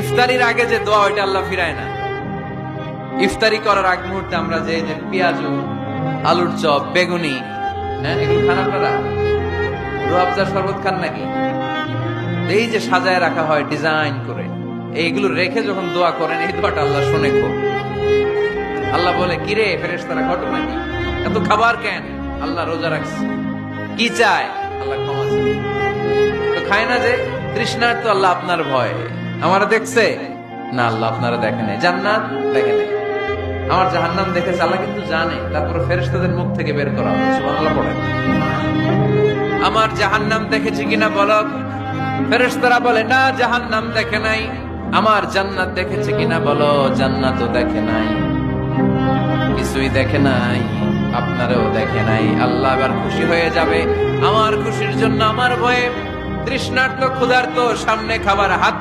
ইফতারির আগে যে দোয়া ওইটা আল্লাহ ফিরায় না। ইফতারি করার আগ মুহূর্তে আমরা যে পেঁয়াজ, আলুর চপ, বেগুনি, হ্যাঁ, এগুলো খান আপনারা? রুয়াবজার শরবত খান নাকি? এই যে সাজায় রাখা হয় ডিজাইন করে, এইগুলো রেখে যখন দোয়া করেন, এই দোয়াটা আল্লাহ শুনে খুব। আল্লাহ বলে, কিরে ফেরেশতারা, ঘটনা কি? এত খাবার কেন? আল্লাহ রোজা রাখছে। কি চায়? আল্লাহ ক্ষমা চায়। তো খায় না যে তৃষ্ণার, তো আল্লাহ আপনার ভয়। আমারা দেখছে না? আল্লাহ আপনারা দেখে নাই। জান্নাত দেখে নাই, আমার জাহান্নাম দেখেছে আল্লাহ কিন্তু জানে। তারপরে ফেরেশতাদের মুখ থেকে বের করা হবে। সুবহানাল্লাহ পড়েন। আমার জাহান্নাম দেখেছি কিনা বলো? ফেরেশতারা বলে, না জাহান্নাম দেখে নাই। আমার জান্নাত দেখেছে কিনা বলো? জান্নাতও দেখে নাই, কিছুই দেখে নাই, আপনারও দেখে নাই। আল্লাহ এবার খুশি হয়ে যাবে। আমার খুশির জন্য, আমার ভয়ে তৃষ্ণার্ত ক্ষুধার্ত সামনে খাবার হাত